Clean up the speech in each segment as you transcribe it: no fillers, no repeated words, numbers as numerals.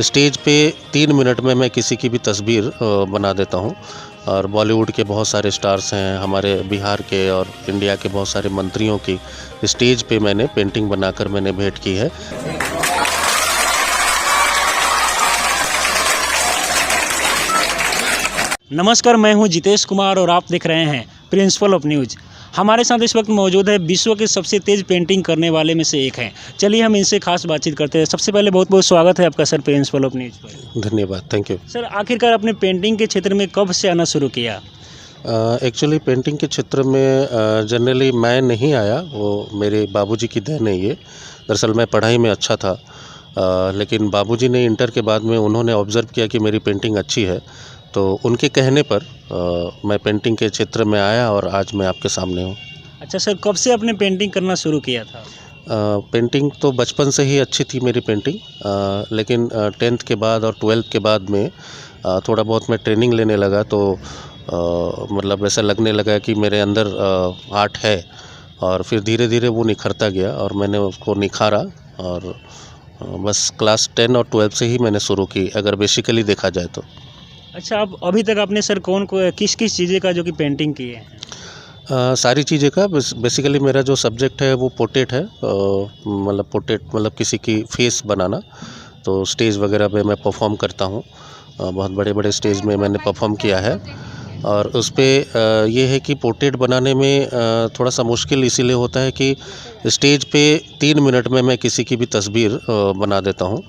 Stage पे 3 minute में मैं किसी की भी तस्वीर बना देता हूँ। और बॉलीवुड के बहुत सारे स्टार्स हैं, हमारे बिहार के और इंडिया के बहुत सारे मंत्रियों की स्टेज पे मैंने पेंटिंग बनाकर मैंने भेंट की है। नमस्कार, मैं हूं जितेश कुमार और आप देख रहे हैं प्रिंसिपल ऑफ न्यूज़। हमारे साथ इस वक्त मौजूद है विश्व के सबसे तेज़ पेंटिंग करने वाले में से एक हैं। चलिए हम इनसे खास बातचीत करते हैं। सबसे पहले बहुत बहुत स्वागत है आपका सर प्रिंसिपल ऑफ न्यूज़ पर। धन्यवाद, थैंक यू। सर, आखिरकार अपने पेंटिंग के क्षेत्र में कब से आना शुरू किया? एक्चुअली पेंटिंग के क्षेत्र में जनरली मैं नहीं आया, वो मेरे बाबूजी की देन है ये। दरअसल मैं पढ़ाई में अच्छा था, लेकिन बाबूजी ने इंटर के बाद में उन्होंने ऑब्ज़र्व किया कि मेरी पेंटिंग अच्छी है, तो उनके कहने पर मैं पेंटिंग के क्षेत्र में आया और आज मैं आपके सामने हूँ। अच्छा सर, कब से आपने पेंटिंग करना शुरू किया था? पेंटिंग तो बचपन से ही अच्छी थी मेरी पेंटिंग, लेकिन 10th के बाद और 12th के बाद में थोड़ा बहुत मैं ट्रेनिंग लेने लगा, तो मतलब ऐसा लगने लगा कि मेरे अंदर आर्ट है। और फिर धीरे धीरे वो निखरता गया और मैंने उसको निखारा। और बस क्लास 10 और 12 से ही मैंने शुरू की, अगर बेसिकली देखा जाए तो। अच्छा, अब अभी तक आपने सर किस किस चीज़ें का जो कि पेंटिंग की है? सारी चीज़ें का बेसिकली मेरा जो सब्जेक्ट है वो पोर्ट्रेट है, मतलब पोर्ट्रेट मतलब किसी की फेस बनाना। तो स्टेज वगैरह पे मैं परफॉर्म करता हूँ, बहुत बड़े बड़े स्टेज में मैंने परफॉर्म किया है। और उस पे ये है कि पोर्ट्रेट बनाने में थोड़ा सा मुश्किल इसीलिए होता है कि स्टेज पे 3 मिनट में मैं किसी की भी तस्वीर बना देता हूँ।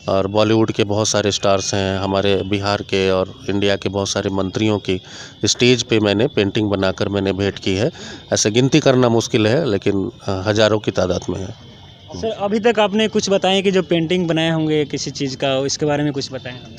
और बॉलीवुड के बहुत सारे स्टार्स हैं, हमारे बिहार के और इंडिया के बहुत सारे मंत्रियों की स्टेज पे मैंने पेंटिंग बनाकर मैंने भेंट की है। ऐसे गिनती करना मुश्किल है, लेकिन हज़ारों की तादाद में है। सर, अभी तक आपने कुछ बताएं कि जो पेंटिंग बनाए होंगे किसी चीज़ का, इसके बारे में कुछ बताएं हमें।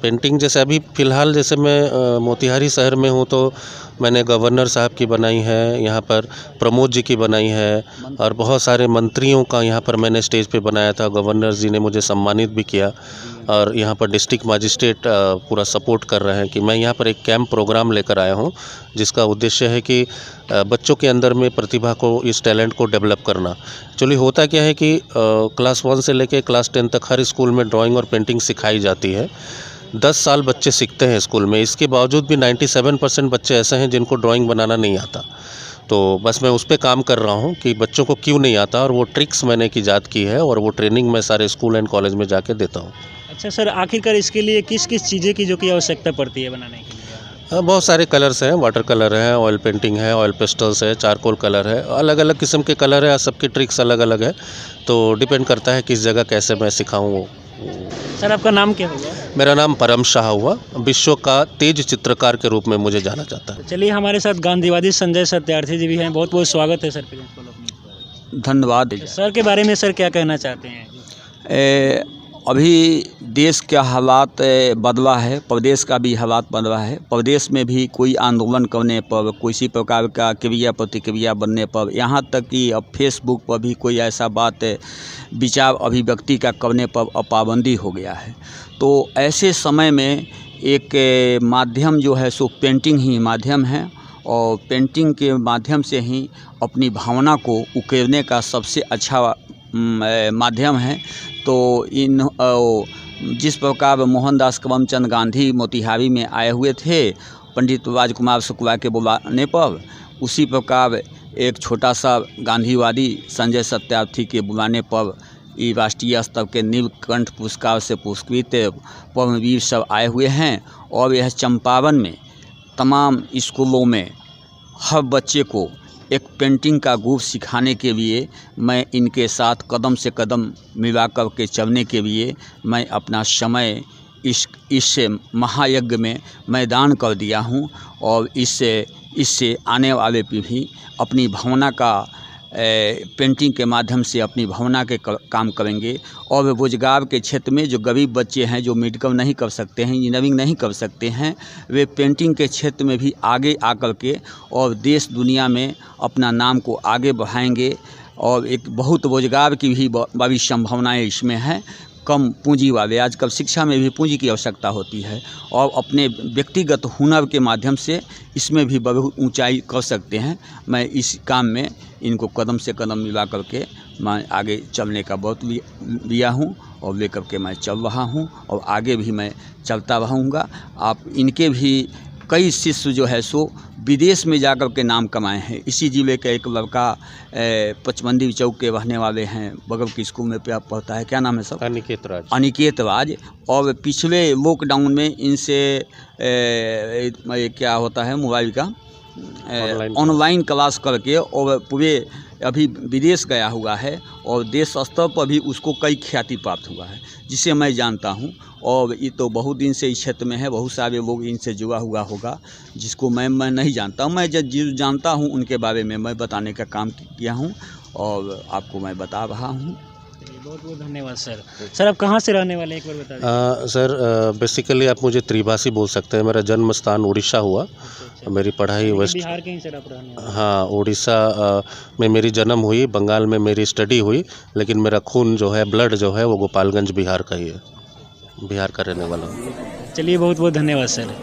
पेंटिंग जैसे अभी फ़िलहाल जैसे मैं मोतिहारी शहर में हूँ, तो मैंने गवर्नर साहब की बनाई है, यहाँ पर प्रमोद जी की बनाई है, और बहुत सारे मंत्रियों का यहाँ पर मैंने स्टेज पे बनाया था। गवर्नर जी ने मुझे सम्मानित भी किया, और यहाँ पर डिस्ट्रिक्ट मजिस्ट्रेट पूरा सपोर्ट कर रहे हैं कि मैं यहाँ पर एक कैंप प्रोग्राम लेकर आया हूँ, जिसका उद्देश्य है कि बच्चों के अंदर में प्रतिभा को, इस टैलेंट को डेवलप करना। एक्चुअली होता क्या है कि क्लास 1 से लेकर क्लास 10 तक हर स्कूल में ड्राइंग और पेंटिंग सिखाई जाती है। 10 साल बच्चे सीखते हैं स्कूल में, इसके बावजूद भी 97% बच्चे ऐसे हैं जिनको ड्राइंग बनाना नहीं आता। तो बस मैं उस पे काम कर रहा हूँ कि बच्चों को क्यों नहीं आता, और वो ट्रिक्स मैंने की ईजाद की है, और वो ट्रेनिंग मैं सारे स्कूल एंड कॉलेज में जाके देता हूँ। अच्छा सर, आखिरकार इसके लिए किस किस चीज़ें की जो कि आवश्यकता पड़ती है बनाने के लिए? बहुत सारे कलर्स हैं, वाटर कलर है, ऑयल पेंटिंग है, ऑयल पेस्टल्स है, चारकोल कलर है, अलग अलग किस्म के कलर है, सबकी ट्रिक्स अलग अलग है। तो डिपेंड करता है किस जगह कैसे मैं सिखाऊँ वो। सर, आपका नाम क्या होगा? मेरा नाम परम शाह हुआ, विश्व का तेज चित्रकार के रूप में मुझे जाना जाता है। चलिए, हमारे साथ गांधीवादी संजय सत्यार्थी जी भी हैं। बहुत बहुत स्वागत है सर प्रिंसिपल ऑफ न्यूज़ पर। धन्यवाद। सर के बारे में सर क्या कहना चाहते हैं? अभी देश का हालात बदला है, प्रदेश का भी हालात बदला है। प्रदेश में भी कोई आंदोलन करने पर, किसी प्रकार का क्रिया प्रतिक्रिया बनने पर, यहाँ तक कि अब फेसबुक पर भी कोई ऐसा बात विचार अभिव्यक्ति का करने पर पाबंदी हो गया है। तो ऐसे समय में एक माध्यम जो है सो पेंटिंग ही माध्यम है, और पेंटिंग के माध्यम से ही अपनी भावना को उकेरने का सबसे अच्छा माध्यम है। तो जिस प्रकार मोहनदास करमचंद गांधी मोतिहारी में आए हुए थे पंडित राजकुमार शुक्ला के बुलाने पर, उसी प्रकार एक छोटा सा गांधीवादी संजय सत्यार्थी के बुलाने पर ये राष्ट्रीय स्तर के नीलकंठ पुरस्कार से पुरस्कृत परमवीर सब आए हुए हैं। और यह चंपारण में तमाम स्कूलों में हर बच्चे को एक पेंटिंग का गुण सिखाने के लिए मैं इनके साथ कदम से कदम मिला कर के चलने के लिए मैं अपना समय इस महायज्ञ में मैदान कर दिया हूँ। और इससे आने वाले पीढ़ी अपनी भावना का पेंटिंग के माध्यम से अपनी भावना के काम करेंगे। और रोजगार के क्षेत्र में जो गरीब बच्चे हैं, जो मेडिकल नहीं कर सकते हैं, इंजीनियरिंग नहीं कर सकते हैं, वे पेंटिंग के क्षेत्र में भी आगे आकर के और देश दुनिया में अपना नाम को आगे बढ़ाएंगे। और एक बहुत रोजगार की भी बड़ी संभावनाएं इसमें हैं। कम पूंजी वाले, आजकल शिक्षा में भी पूंजी की आवश्यकता होती है, और अपने व्यक्तिगत हुनर के माध्यम से इसमें भी बहुत ऊंचाई कर सकते हैं। मैं इस काम में इनको कदम से कदम मिला करके मैं आगे चलने का बहुत लिया हूँ और लेकर के मैं चल रहा हूँ और आगे भी मैं चलता रहूँगा। आप इनके भी कई शिष्य जो है सो विदेश में जाकर के नाम कमाए हैं। इसी ज़िले का एक लड़का पचमंडी चौक के रहने वाले हैं, बगल की स्कूल में पढ़ता है, क्या नाम है सर? अनिकेत राज। और पिछले लॉकडाउन में इनसे क्या होता है मोबाइल का ऑनलाइन क्लास करके और पूरे अभी विदेश गया हुआ है और देश स्तर पर भी उसको कई ख्याति प्राप्त हुआ है, जिसे मैं जानता हूं। और ये तो बहुत दिन से इस क्षेत्र में है, बहुत सारे लोग इनसे जुड़ा हुआ होगा जिसको मैं नहीं जानता हूं। मैं जो जानता हूं उनके बारे में मैं बताने का काम किया हूं और आपको मैं बता रहा हूं। बहुत बहुत धन्यवाद सर। सर आप कहाँ से रहने वाले हैं, एक बार बता दीजिए। सर बेसिकली आप मुझे त्रिभाषी बोल सकते हैं। मेरा जन्म स्थान उड़ीसा हुआ। मेरी पढ़ाई वेस्ट बिहार के ही सर आप रहने वाले? हाँ, उड़ीसा में मेरी जन्म हुई, बंगाल में मेरी स्टडी हुई, लेकिन मेरा खून जो है, ब्लड जो है वो गोपालगंज बिहार का ही है, बिहार का रहने वाला हूँ। चलिए बहुत बहुत धन्यवाद सर।